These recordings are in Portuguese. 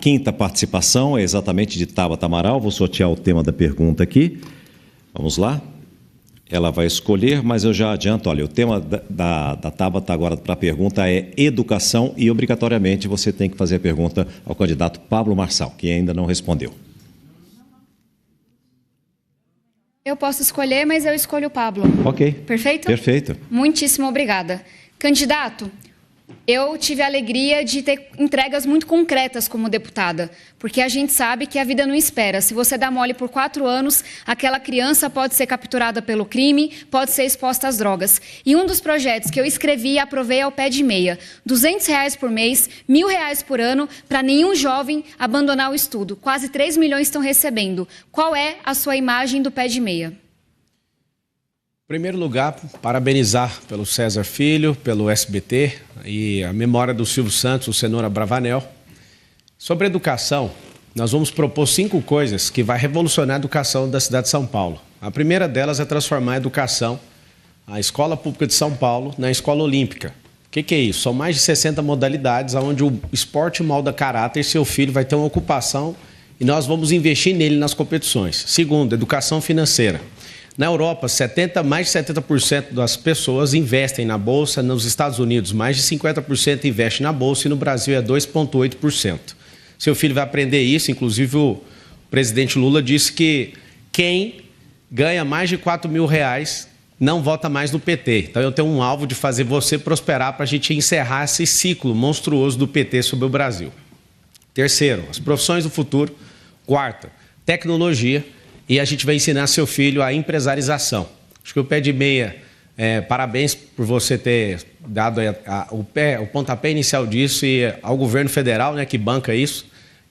quinta participação é exatamente de Tabata Amaral. Vou sortear o tema da pergunta aqui. Vamos lá. Ela vai escolher, mas eu já adianto, olha, o tema da Tabata agora para a pergunta é educação e obrigatoriamente você tem que fazer a pergunta ao candidato Pablo Marçal, que ainda não respondeu. Eu posso escolher, mas eu escolho o Pablo. Ok. Perfeito? Perfeito. Muitíssimo obrigada. Candidato, eu tive a alegria de ter entregas muito concretas como deputada, porque a gente sabe que a vida não espera. Se você dá mole por 4 anos, aquela criança pode ser capturada pelo crime, pode ser exposta às drogas. E um dos projetos que eu escrevi e aprovei é o Pé de Meia. R$200 por mês, R$1.000 por ano, para nenhum jovem abandonar o estudo. Quase 3 milhões estão recebendo. Qual é a sua imagem do Pé de Meia? Em primeiro lugar, parabenizar pelo César Filho, pelo SBT e a memória do Silvio Santos, o Cenoura Bravanel. Sobre educação, nós vamos propor 5 coisas que vai revolucionar a educação da cidade de São Paulo. A primeira delas é transformar a educação, a Escola Pública de São Paulo, na Escola Olímpica. O que é isso? São mais de 60 modalidades onde o esporte molda caráter e seu filho vai ter uma ocupação e nós vamos investir nele nas competições. Segundo, educação financeira. Na Europa, mais de 70% das pessoas investem na Bolsa. Nos Estados Unidos, mais de 50% investem na Bolsa e no Brasil é 2,8%. Seu filho vai aprender isso, inclusive o presidente Lula disse que quem ganha mais de R$4.000 não vota mais no PT. Então eu tenho um alvo de fazer você prosperar para a gente encerrar esse ciclo monstruoso do PT sobre o Brasil. Terceiro, as profissões do futuro. Quarta, tecnologia. E a gente vai ensinar seu filho a empresarização. Acho que o Pé de Meia, parabéns por você ter dado o pontapé inicial disso e ao governo federal, né, que banca isso.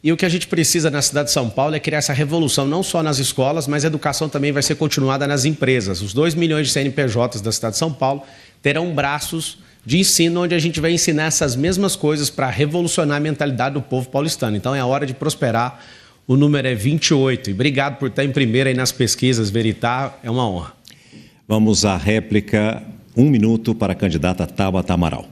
E o que a gente precisa na cidade de São Paulo é criar essa revolução, não só nas escolas, mas a educação também vai ser continuada nas empresas. Os 2 milhões de CNPJs da cidade de São Paulo terão braços de ensino onde a gente vai ensinar essas mesmas coisas para revolucionar a mentalidade do povo paulistano. Então é hora de prosperar. O número é 28. E obrigado por estar em primeira aí nas pesquisas, Veritar. É uma honra. Vamos à réplica. 1 minuto para a candidata Tabata Amaral.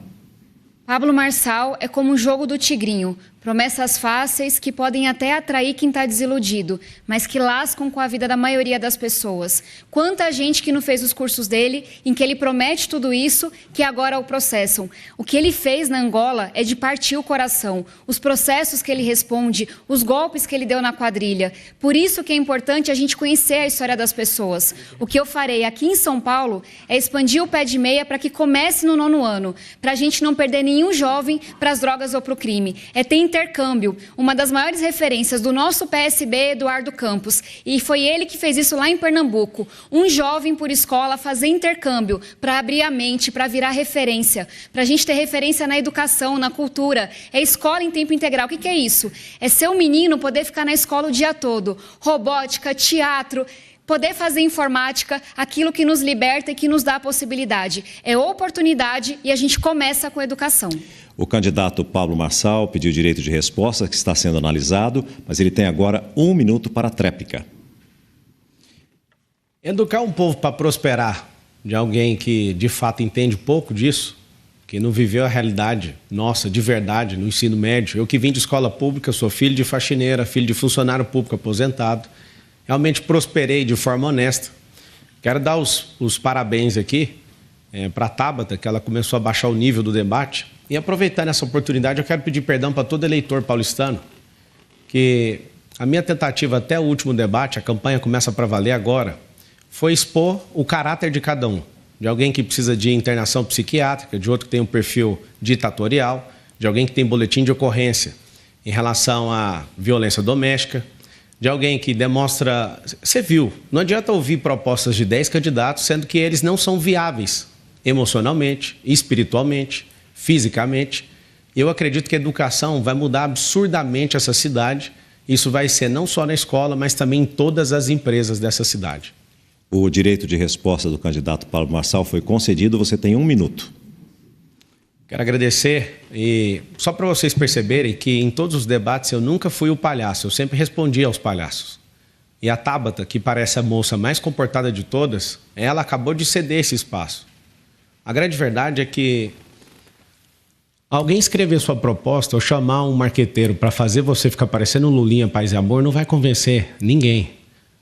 Pablo Marçal é como o jogo do tigrinho. Promessas fáceis que podem até atrair quem está desiludido, mas que lascam com a vida da maioria das pessoas. Quanta gente que não fez os cursos dele, em que ele promete tudo isso, que agora o processam. O que ele fez na Angola é de partir o coração. Os processos que ele responde, os golpes que ele deu na quadrilha. Por isso que é importante a gente conhecer a história das pessoas. O que eu farei aqui em São Paulo é expandir o Pé de Meia para que comece no 9º ano, para a gente não perder nenhum jovem para as drogas ou para o crime. É ter intercâmbio. Uma das maiores referências do nosso PSB é Eduardo Campos. E foi ele que fez isso lá em Pernambuco. Um jovem por escola fazer intercâmbio para abrir a mente, para virar referência. Para a gente ter referência na educação, na cultura. É escola em tempo integral. O que é isso? É ser um menino poder ficar na escola o dia todo. Robótica, teatro, poder fazer informática, aquilo que nos liberta e que nos dá a possibilidade. É oportunidade e a gente começa com educação. O candidato Pablo Marçal pediu direito de resposta, que está sendo analisado, mas ele tem agora 1 minuto para a tréplica. Educar um povo para prosperar, de alguém que de fato entende pouco disso, que não viveu a realidade nossa, de verdade, no ensino médio. Eu que vim de escola pública, sou filho de faxineira, filho de funcionário público aposentado, realmente prosperei de forma honesta. Quero dar os parabéns aqui para a Tabata, que ela começou a baixar o nível do debate. E aproveitando essa oportunidade, eu quero pedir perdão para todo eleitor paulistano, que a minha tentativa até o último debate, a campanha começa para valer agora, foi expor o caráter de cada um. De alguém que precisa de internação psiquiátrica, de outro que tem um perfil ditatorial, de alguém que tem boletim de ocorrência em relação à violência doméstica, de alguém que demonstra... Você viu, não adianta ouvir propostas de 10 candidatos, sendo que eles não são viáveis emocionalmente, espiritualmente, fisicamente. Eu acredito que a educação vai mudar absurdamente essa cidade. Isso vai ser não só na escola, mas também em todas as empresas dessa cidade. O direito de resposta do candidato Pablo Marçal foi concedido. Você tem 1 minuto. Quero agradecer e só para vocês perceberem que em todos os debates eu nunca fui o palhaço, eu sempre respondi aos palhaços. E a Tabata, que parece a moça mais comportada de todas, ela acabou de ceder esse espaço. A grande verdade é que Alguém escrever sua proposta ou chamar um marqueteiro para fazer você ficar parecendo um Lulinha, Paz e Amor, não vai convencer ninguém.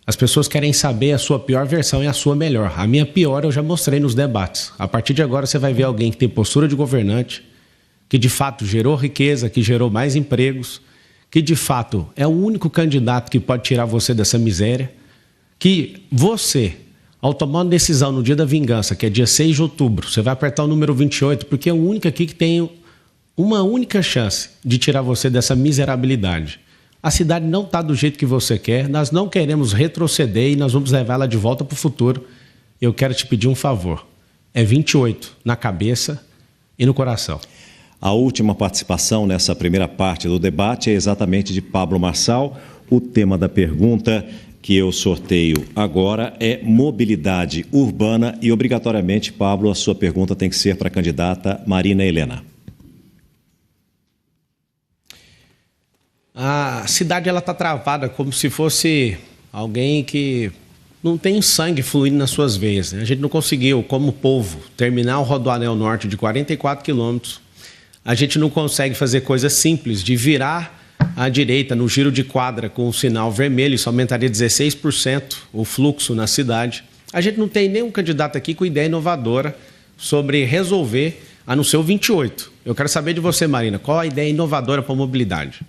As pessoas querem saber a sua pior versão e a sua melhor. A minha pior eu já mostrei nos debates. A partir de agora você vai ver alguém que tem postura de governante, que de fato gerou riqueza, que gerou mais empregos, que de fato é o único candidato que pode tirar você dessa miséria, que você, ao tomar uma decisão no dia da vingança, que é dia 6 de outubro, você vai apertar o número 28, porque é o único aqui que tem uma única chance de tirar você dessa miserabilidade. A cidade não está do jeito que você quer, nós não queremos retroceder e nós vamos levar ela de volta para o futuro. Eu quero te pedir um favor, é 28 na cabeça e no coração. A última participação nessa primeira parte do debate é exatamente de Pablo Marçal. O tema da pergunta que eu sorteio agora é mobilidade urbana e, obrigatoriamente, Pablo, a sua pergunta tem que ser para a candidata Marina Helena. A cidade está travada como se fosse alguém que não tem sangue fluindo nas suas veias, né? A gente não conseguiu, como povo, terminar o Rodoanel Norte de 44 quilômetros. A gente não consegue fazer coisas simples de virar à direita no giro de quadra com o sinal vermelho, isso aumentaria 16% o fluxo na cidade. A gente não tem nenhum candidato aqui com ideia inovadora sobre resolver, a não ser o 28. Eu quero saber de você, Marina, qual a ideia inovadora para a mobilidade?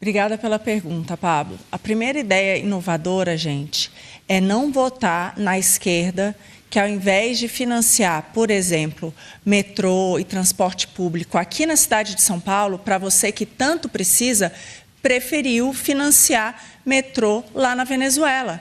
Obrigada pela pergunta, Pablo. A primeira ideia inovadora, gente, é não votar na esquerda que, ao invés de financiar, por exemplo, metrô e transporte público aqui na cidade de São Paulo, para você que tanto precisa, preferiu financiar metrô lá na Venezuela.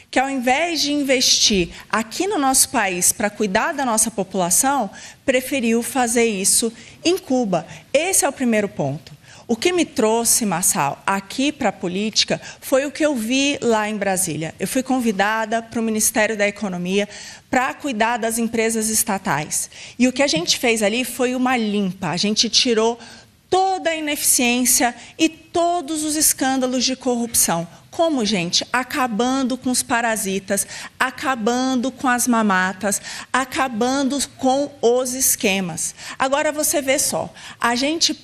Que, ao invés de investir aqui no nosso país para cuidar da nossa população, preferiu fazer isso em Cuba. Esse é o primeiro ponto. O que me trouxe, Marçal, aqui para a política foi o que eu vi lá em Brasília. Eu fui convidada para o Ministério da Economia para cuidar das empresas estatais. E o que a gente fez ali foi uma limpa. A gente tirou toda a ineficiência e todos os escândalos de corrupção. Como, gente? Acabando com os parasitas, acabando com as mamatas, acabando com os esquemas. Agora você vê só, a gente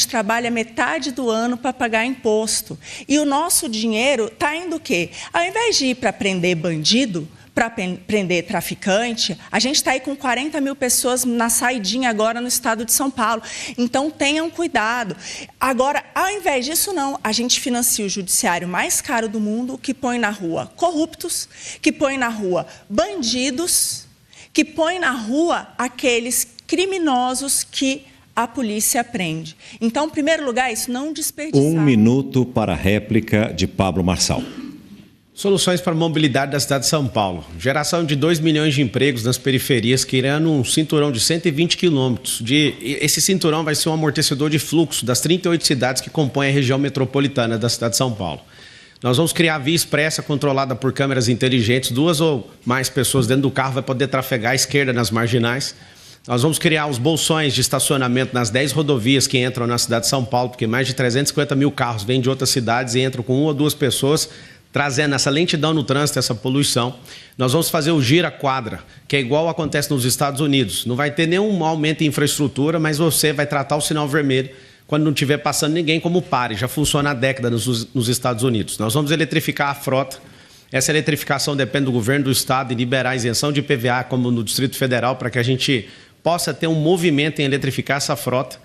trabalha metade do ano para pagar imposto. E o nosso dinheiro está indo o quê? Ao invés de ir para prender bandido, para prender traficante, a gente está aí com 40 mil pessoas na saidinha agora no estado de São Paulo. Então, tenham cuidado. Agora, ao invés disso, não. A gente financia o judiciário mais caro do mundo, que põe na rua corruptos, que põe na rua bandidos, que põe na rua aqueles criminosos que a polícia prende. Então, em primeiro lugar, isso não desperdiçar. 1 minuto para a réplica de Pablo Marçal. Soluções para a mobilidade da cidade de São Paulo. Geração de 2 milhões de empregos nas periferias, criando um cinturão de 120 quilômetros. Esse cinturão vai ser um amortecedor de fluxo das 38 cidades que compõem a região metropolitana da cidade de São Paulo. Nós vamos criar via expressa controlada por câmeras inteligentes. 2 ou mais pessoas dentro do carro vai poder trafegar à esquerda nas marginais. Nós vamos criar os bolsões de estacionamento nas 10 rodovias que entram na cidade de São Paulo, porque mais de 350 mil carros vêm de outras cidades e entram com 1 ou 2 pessoas, trazendo essa lentidão no trânsito, essa poluição. Nós vamos fazer o gira-quadra, que é igual acontece nos Estados Unidos. Não vai ter nenhum aumento em infraestrutura, mas você vai tratar o sinal vermelho quando não estiver passando ninguém como pare. Já funciona há décadas nos Estados Unidos. Nós vamos eletrificar a frota. Essa eletrificação depende do governo do estado e liberar a isenção de IPVA, como no Distrito Federal, para que a gente possa ter um movimento em eletrificar essa frota.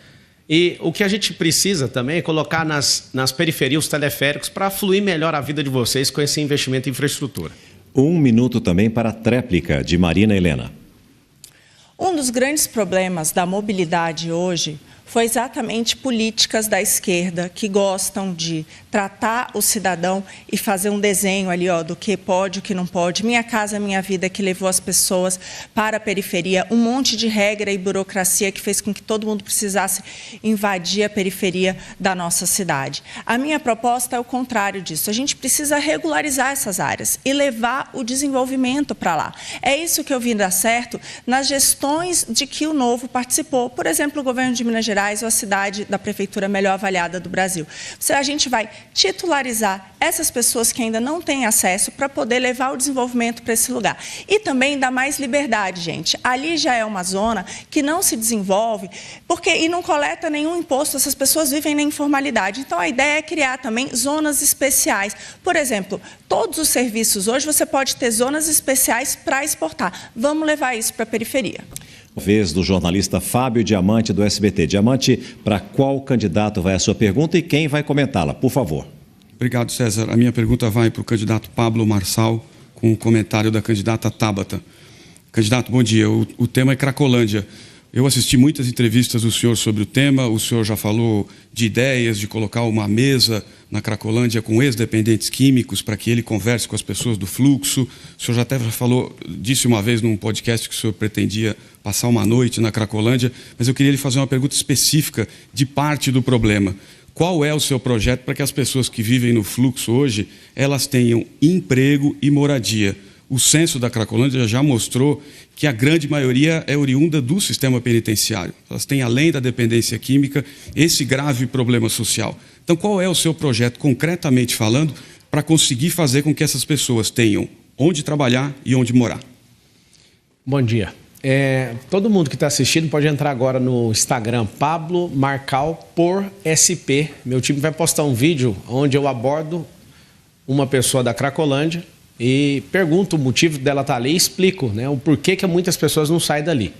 E o que a gente precisa também é colocar nas periferias os teleféricos para fluir melhor a vida de vocês com esse investimento em infraestrutura. 1 minuto também para a tréplica de Marina Helena. Um dos grandes problemas da mobilidade hoje foi exatamente políticas da esquerda que gostam de tratar o cidadão e fazer um desenho ali, ó, do que pode, o que não pode. Minha Casa Minha Vida, que levou as pessoas para a periferia, um monte de regra e burocracia que fez com que todo mundo precisasse invadir a periferia da nossa cidade. A minha proposta é o contrário disso. A gente precisa regularizar essas áreas e levar o desenvolvimento para lá. É isso que eu vi dar certo nas gestões de que o Novo participou. Por exemplo, o governo de Minas Gerais Gerais ou a cidade da prefeitura melhor avaliada do Brasil. A gente vai titularizar essas pessoas que ainda não têm acesso para poder levar o desenvolvimento para esse lugar. E também dar mais liberdade, gente. Ali já é uma zona que não se desenvolve e não coleta nenhum imposto, essas pessoas vivem na informalidade. Então, a ideia é criar também zonas especiais. Por exemplo, todos os serviços hoje você pode ter zonas especiais para exportar. Vamos levar isso para a periferia. Vez do jornalista Fábio Diamante, do SBT. Diamante, para qual candidato vai a sua pergunta e quem vai comentá-la? Por favor. Obrigado, César. A minha pergunta vai para o candidato Pablo Marçal, com o comentário da candidata Tabata. Candidato, bom dia. O tema é Cracolândia. Eu assisti muitas entrevistas do senhor sobre o tema, o senhor já falou de ideias de colocar uma mesa na Cracolândia com ex-dependentes químicos para que ele converse com as pessoas do fluxo. O senhor já até disse uma vez num podcast que o senhor pretendia passar uma noite na Cracolândia, mas eu queria lhe fazer uma pergunta específica de parte do problema. Qual é o seu projeto para que as pessoas que vivem no fluxo hoje, elas tenham emprego e moradia? O censo da Cracolândia já mostrou que a grande maioria é oriunda do sistema penitenciário. Elas têm, além da dependência química, esse grave problema social. Então, qual é o seu projeto, concretamente falando, para conseguir fazer com que essas pessoas tenham onde trabalhar e onde morar? Bom dia. Todo mundo que está assistindo pode entrar agora no Instagram, Pablo Marçal por SP. Meu time vai postar um vídeo onde eu abordo uma pessoa da Cracolândia e pergunto o motivo dela estar ali e explico, né, o porquê que muitas pessoas não saem dali.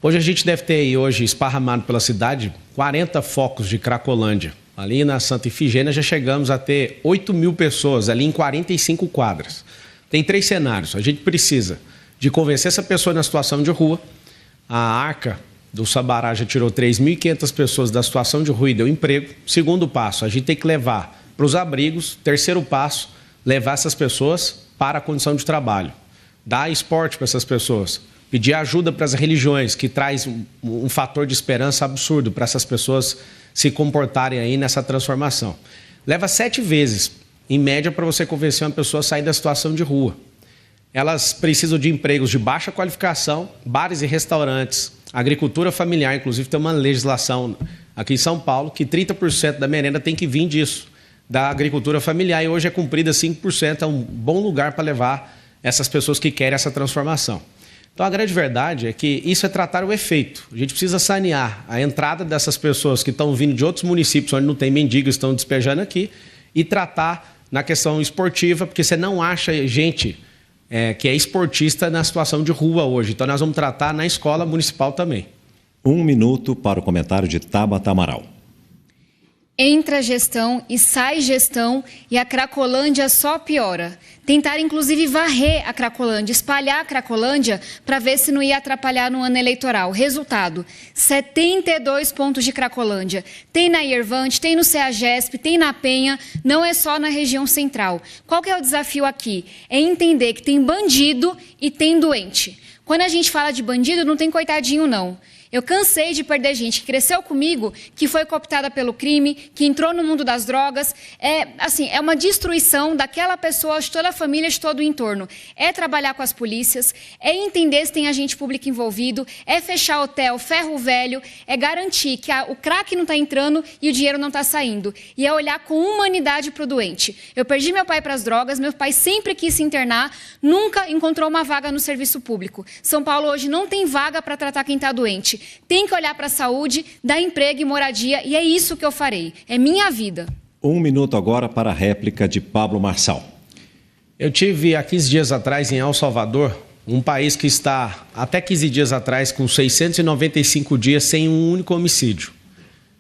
Hoje a gente deve ter aí, esparramado pela cidade, 40 focos de Cracolândia. Ali na Santa Ifigênia já chegamos a ter 8.000 pessoas ali em 45 quadras. Tem 3 cenários. A gente precisa de convencer essa pessoa na situação de rua. A Arca do Sabará já tirou 3.500 pessoas da situação de rua e deu emprego. Segundo passo, a gente tem que levar para os abrigos. Terceiro passo, levar essas pessoas para a condição de trabalho. Dar esporte para essas pessoas. Pedir ajuda para as religiões, que traz um fator de esperança absurdo para essas pessoas se comportarem aí nessa transformação. Leva 7 vezes, em média, para você convencer uma pessoa a sair da situação de rua. Elas precisam de empregos de baixa qualificação, bares e restaurantes, agricultura familiar. Inclusive, tem uma legislação aqui em São Paulo que 30% da merenda tem que vir disso, da agricultura familiar, e hoje é cumprida 5%, é um bom lugar para levar essas pessoas que querem essa transformação. Então, a grande verdade é que isso é tratar o efeito. A gente precisa sanear a entrada dessas pessoas que estão vindo de outros municípios onde não tem mendigos, estão despejando aqui, e tratar na questão esportiva, porque você não acha gente que é esportista na situação de rua hoje. Então, nós vamos tratar na escola municipal também. 1 minuto para o comentário de Tabata Amaral. Entra gestão e sai gestão e a Cracolândia só piora. Tentaram, inclusive, varrer a Cracolândia, espalhar a Cracolândia para ver se não ia atrapalhar no ano eleitoral. Resultado, 72 pontos de Cracolândia. Tem na Iervante, tem no CEAGESP, tem na Penha, não é só na região central. Qual que é o desafio aqui? É entender que tem bandido e tem doente. Quando a gente fala de bandido, não tem coitadinho, não. Eu cansei de perder gente que cresceu comigo, que foi cooptada pelo crime, que entrou no mundo das drogas. É uma destruição daquela pessoa, de toda a família, de todo o entorno. É trabalhar com as polícias, é entender se tem agente público envolvido, é fechar hotel, ferro velho, é garantir que o crack não está entrando e o dinheiro não está saindo. E é olhar com humanidade para o doente. Eu perdi meu pai para as drogas, meu pai sempre quis se internar, nunca encontrou uma vaga no serviço público. São Paulo hoje não tem vaga para tratar quem está doente. Tem que olhar para a saúde, dar emprego e moradia, e é isso que eu farei. É minha vida. 1 minuto agora para a réplica de Pablo Marçal. Eu tive há 15 dias atrás em El Salvador, um país que está até 15 dias atrás com 695 dias sem um único homicídio.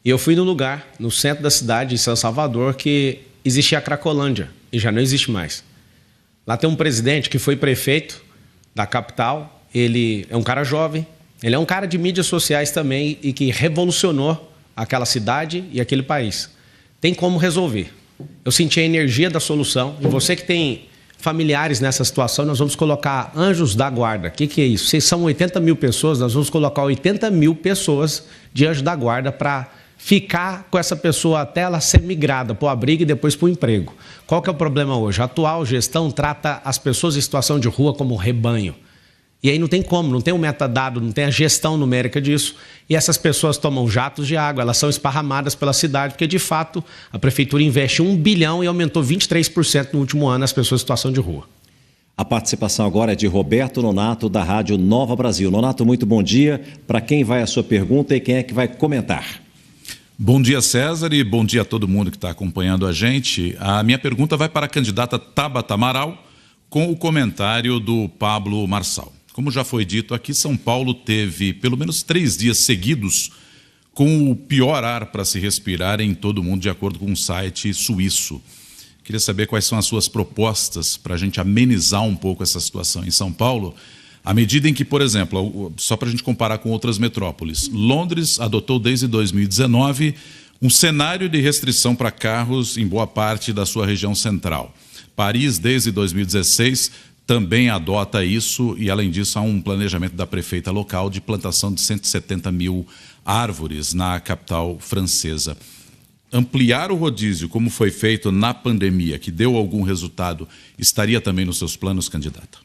E eu fui no lugar, no centro da cidade de São Salvador, que existia a Cracolândia e já não existe mais. Lá tem um presidente que foi prefeito da capital, ele é um cara jovem, ele é um cara de mídias sociais também e que revolucionou aquela cidade e aquele país. Tem como resolver. Eu senti a energia da solução. E você que tem familiares nessa situação, nós vamos colocar anjos da guarda. O que é isso? Se são 80 mil pessoas, nós vamos colocar 80 mil pessoas de anjo da guarda para ficar com essa pessoa até ela ser migrada para o abrigo e depois para o emprego. Qual que é o problema hoje? A atual gestão trata as pessoas em situação de rua como rebanho. E aí não tem como, não tem um metadado, não tem a gestão numérica disso. E essas pessoas tomam jatos de água, elas são esparramadas pela cidade, porque de fato a prefeitura investe 1 bilhão e aumentou 23% no último ano as pessoas em situação de rua. A participação agora é de Roberto Nonato, da Rádio Nova Brasil. Nonato, muito bom dia. Para quem vai a sua pergunta e quem é que vai comentar? Bom dia, César, e bom dia a todo mundo que está acompanhando a gente. A minha pergunta vai para a candidata Tabata Amaral, com o comentário do Pablo Marçal. Como já foi dito aqui, São Paulo teve pelo menos 3 dias seguidos com o pior ar para se respirar em todo o mundo, de acordo com um site suíço. Queria saber quais são as suas propostas para a gente amenizar um pouco essa situação em São Paulo, à medida em que, por exemplo, só para a gente comparar com outras metrópoles, Londres adotou desde 2019 um cenário de restrição para carros em boa parte da sua região central. Paris, desde 2016, também adota isso e, além disso, há um planejamento da prefeita local de plantação de 170 mil árvores na capital francesa. Ampliar o rodízio, como foi feito na pandemia, que deu algum resultado, estaria também nos seus planos, candidata?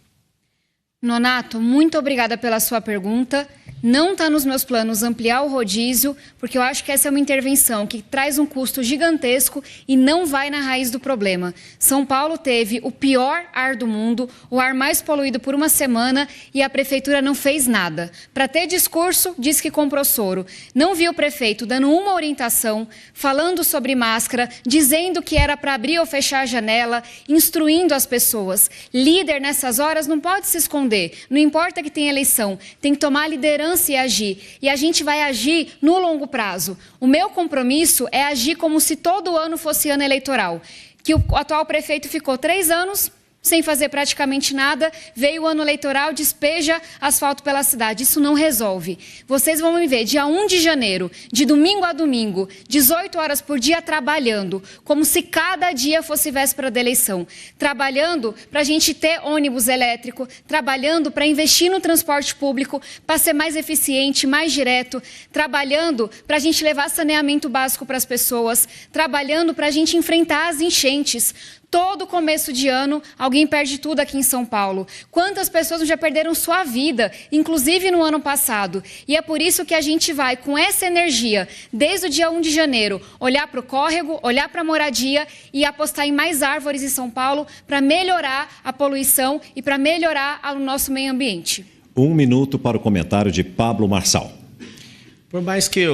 Nonato, muito obrigada pela sua pergunta. Não está nos meus planos ampliar o rodízio, porque eu acho que essa é uma intervenção que traz um custo gigantesco e não vai na raiz do problema. São Paulo teve o pior ar do mundo, o ar mais poluído por uma semana e a prefeitura não fez nada. Para ter discurso, diz que comprou soro. Não viu o prefeito dando uma orientação, falando sobre máscara, dizendo que era para abrir ou fechar a janela, instruindo as pessoas. Líder nessas horas não pode se esconder. Não importa que tenha eleição, tem que tomar liderança e agir. E a gente vai agir no longo prazo. O meu compromisso é agir como se todo ano fosse ano eleitoral. Que o atual prefeito ficou 3 anos sem fazer praticamente nada, veio o ano eleitoral, despeja asfalto pela cidade. Isso não resolve. Vocês vão me ver dia 1 de janeiro, de domingo a domingo, 18 horas por dia trabalhando, como se cada dia fosse véspera da eleição. Trabalhando para a gente ter ônibus elétrico, trabalhando para investir no transporte público, para ser mais eficiente, mais direto, trabalhando para a gente levar saneamento básico para as pessoas, trabalhando para a gente enfrentar as enchentes. Todo começo de ano, alguém perde tudo aqui em São Paulo. Quantas pessoas já perderam sua vida, inclusive no ano passado? E é por isso que a gente vai, com essa energia, desde o dia 1 de janeiro, olhar para o córrego, olhar para a moradia e apostar em mais árvores em São Paulo para melhorar a poluição e para melhorar o nosso meio ambiente. 1 minuto para o comentário de Pablo Marçal. Por mais que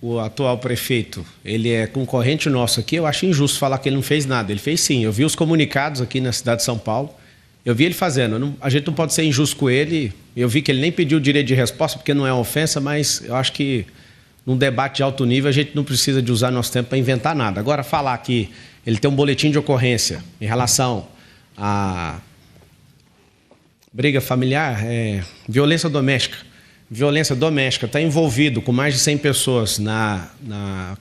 o atual prefeito, ele é concorrente nosso aqui, eu acho injusto falar que ele não fez nada. Ele fez sim. Eu vi os comunicados aqui na cidade de São Paulo. Eu vi ele fazendo. A gente não pode ser injusto com ele. Eu vi que ele nem pediu direito de resposta, porque não é ofensa, mas eu acho que num debate de alto nível a gente não precisa de usar nosso tempo para inventar nada. Agora, falar que ele tem um boletim de ocorrência em relação a briga familiar, violência doméstica. Violência doméstica, está envolvido com mais de 100 pessoas na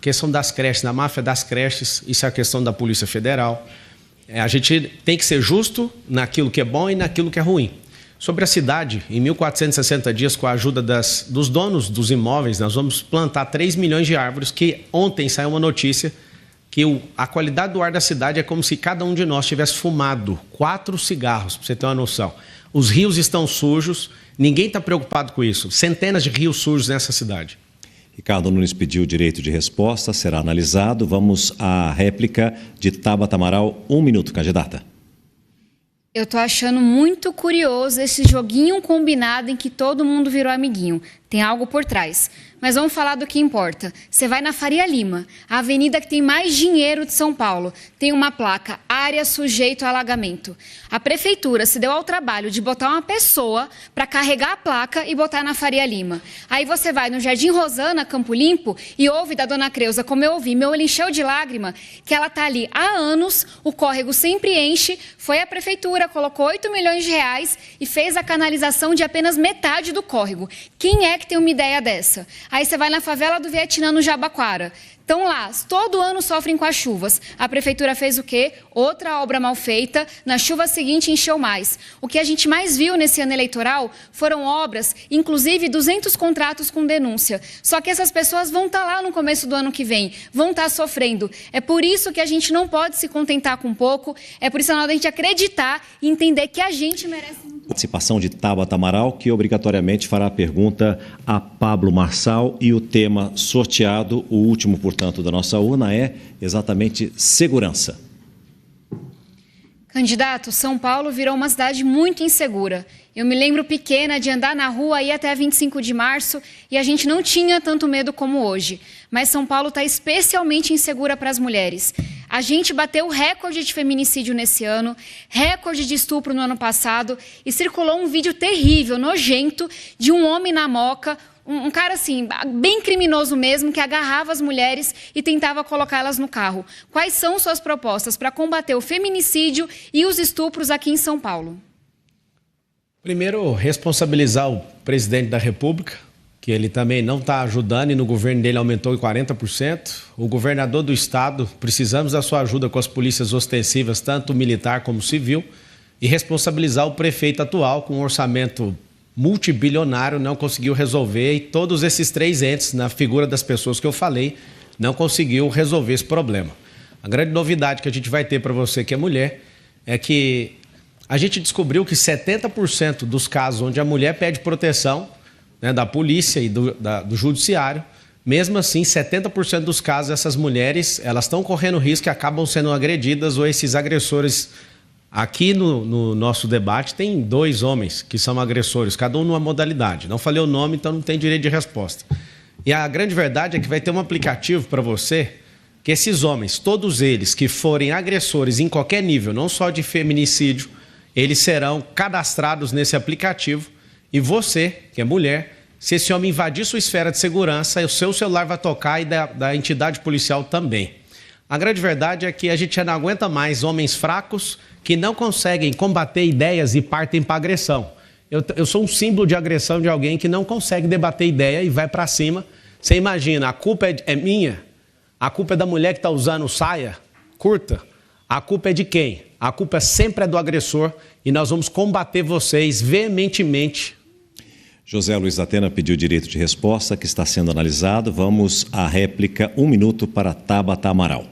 questão das creches, na máfia das creches, isso é a questão da Polícia Federal. A gente tem que ser justo naquilo que é bom e naquilo que é ruim. Sobre a cidade, em 1.460 dias, com a ajuda dos donos dos imóveis, nós vamos plantar 3 milhões de árvores, que ontem saiu uma notícia que a qualidade do ar da cidade é como se cada um de nós tivesse fumado 4 cigarros, para você ter uma noção. Os rios estão sujos, ninguém está preocupado com isso. Centenas de rios sujos nessa cidade. Ricardo Nunes pediu o direito de resposta, será analisado. Vamos à réplica de Tabata Amaral. 1 minuto, candidata. Eu estou achando muito curioso esse joguinho combinado em que todo mundo virou amiguinho. Tem algo por trás. Mas vamos falar do que importa. Você vai na Faria Lima, a avenida que tem mais dinheiro de São Paulo. Tem uma placa, área sujeito a alagamento. A prefeitura se deu ao trabalho de botar uma pessoa para carregar a placa e botar na Faria Lima. Aí você vai no Jardim Rosana, Campo Limpo, e ouve da dona Creuza, como eu ouvi, meu olho encheu de lágrima, que ela está ali há anos, o córrego sempre enche, foi a prefeitura, colocou 8 milhões de reais e fez a canalização de apenas metade do córrego. Quem é que tem uma ideia dessa? Aí você vai na favela do Vietnã, no Jabaquara. Estão lá, todo ano sofrem com as chuvas. A prefeitura fez o quê? Outra obra mal feita, na chuva seguinte encheu mais. O que a gente mais viu nesse ano eleitoral foram obras, inclusive 200 contratos com denúncia. Só que essas pessoas vão estar lá no começo do ano que vem, vão estar sofrendo. É por isso que a gente não pode se contentar com pouco, é por isso que a gente acreditar e entender que a gente merece muito. Participação de Tabata Amaral, que obrigatoriamente fará a pergunta a Pablo Marçal, e o tema sorteado, o último, portanto, da nossa urna, é exatamente segurança. Candidato, São Paulo virou uma cidade muito insegura. Eu me lembro pequena de andar na rua aí até 25 de março e a gente não tinha tanto medo como hoje. Mas São Paulo está especialmente insegura para as mulheres. A gente bateu o recorde de feminicídio nesse ano, recorde de estupro no ano passado e circulou um vídeo terrível, nojento, de um homem na Moca, um cara assim, bem criminoso mesmo, que agarrava as mulheres e tentava colocá-las no carro. Quais são suas propostas para combater o feminicídio e os estupros aqui em São Paulo? Primeiro, responsabilizar o presidente da República, que ele também não está ajudando e no governo dele aumentou em 40%. O governador do estado, precisamos da sua ajuda com as polícias ostensivas, tanto militar como civil, e responsabilizar o prefeito atual com um orçamento multibilionário, não conseguiu resolver, e todos esses três entes, na figura das pessoas que eu falei, não conseguiu resolver esse problema. A grande novidade que a gente vai ter para você que é mulher é que a gente descobriu que 70% dos casos onde a mulher pede proteção, né, da polícia e do judiciário, mesmo assim, 70% dos casos, essas mulheres, elas estão correndo risco e acabam sendo agredidas, ou esses agressores. Aqui no nosso debate tem 2 homens que são agressores, cada um numa modalidade. Não falei o nome, então não tem direito de resposta. E a grande verdade é que vai ter um aplicativo para você, que esses homens, todos eles que forem agressores em qualquer nível, não só de feminicídio, eles serão cadastrados nesse aplicativo. E você, que é mulher, se esse homem invadir sua esfera de segurança, o seu celular vai tocar e da entidade policial também. A grande verdade é que a gente já não aguenta mais homens fracos que não conseguem combater ideias e partem para agressão. Eu sou um símbolo de agressão de alguém que não consegue debater ideia e vai para cima. Você imagina, a culpa é minha? A culpa é da mulher que está usando saia curta? A culpa é de quem? A culpa sempre é do agressor e nós vamos combater vocês veementemente. José Luiz da Atena pediu direito de resposta, que está sendo analisado. Vamos à réplica, 1 minuto para Tabata Amaral.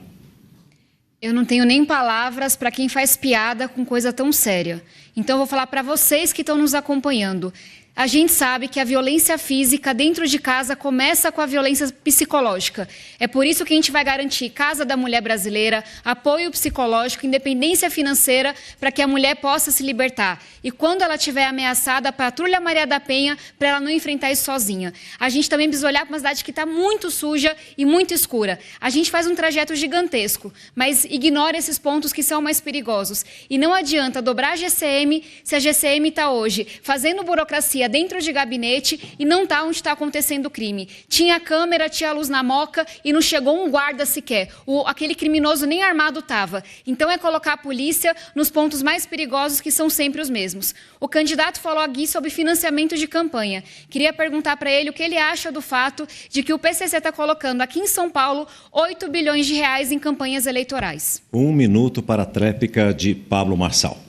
Eu não tenho nem palavras para quem faz piada com coisa tão séria. Então, eu vou falar para vocês que estão nos acompanhando. A gente sabe que a violência física dentro de casa começa com a violência psicológica. É por isso que a gente vai garantir Casa da Mulher Brasileira, apoio psicológico, independência financeira, para que a mulher possa se libertar. E quando ela estiver ameaçada, a Patrulha Maria da Penha, para ela não enfrentar isso sozinha. A gente também precisa olhar para uma cidade que está muito suja e muito escura. A gente faz um trajeto gigantesco, mas ignora esses pontos que são mais perigosos. E não adianta dobrar a GCM se a GCM está hoje fazendo burocracia dentro de gabinete e não está onde está acontecendo o crime. Tinha câmera, tinha luz na Moca e não chegou um guarda sequer. Aquele criminoso nem armado estava. Então é colocar a polícia nos pontos mais perigosos, que são sempre os mesmos. O candidato falou aqui sobre financiamento de campanha. Queria perguntar para ele o que ele acha do fato de que o PCC está colocando aqui em São Paulo 8 bilhões de reais em campanhas eleitorais. 1 minuto para a tréplica de Pablo Marçal.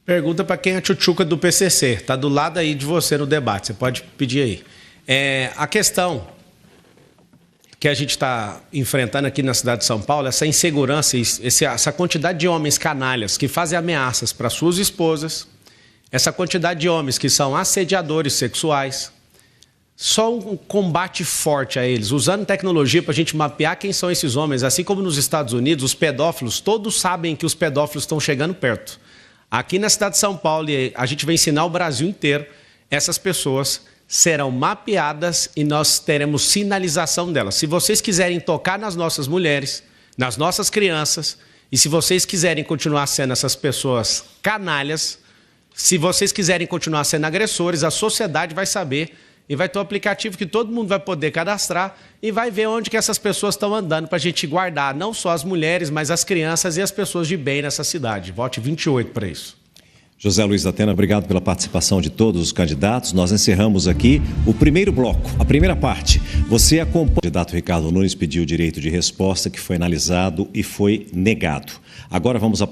Pergunta para quem é a tchutchuca do PCC. Está do lado aí de você no debate. Você pode pedir aí. A questão que a gente está enfrentando aqui na cidade de São Paulo, essa insegurança, essa quantidade de homens canalhas que fazem ameaças para suas esposas, essa quantidade de homens que são assediadores sexuais, só um combate forte a eles, usando tecnologia para a gente mapear quem são esses homens. Assim como nos Estados Unidos, os pedófilos, todos sabem que os pedófilos estão chegando perto. Aqui na cidade de São Paulo, a gente vai ensinar o Brasil inteiro, essas pessoas serão mapeadas e nós teremos sinalização delas. Se vocês quiserem tocar nas nossas mulheres, nas nossas crianças, e se vocês quiserem continuar sendo essas pessoas canalhas, se vocês quiserem continuar sendo agressores, a sociedade vai saber e vai ter um aplicativo que todo mundo vai poder cadastrar e vai ver onde que essas pessoas estão andando para a gente guardar não só as mulheres, mas as crianças e as pessoas de bem nessa cidade. Vote 28 para isso. José Luiz da Atena, obrigado pela participação de todos os candidatos. Nós encerramos aqui o primeiro bloco, a primeira parte. Você acompanha. O candidato Ricardo Nunes pediu o direito de resposta, que foi analisado e foi negado. Agora vamos a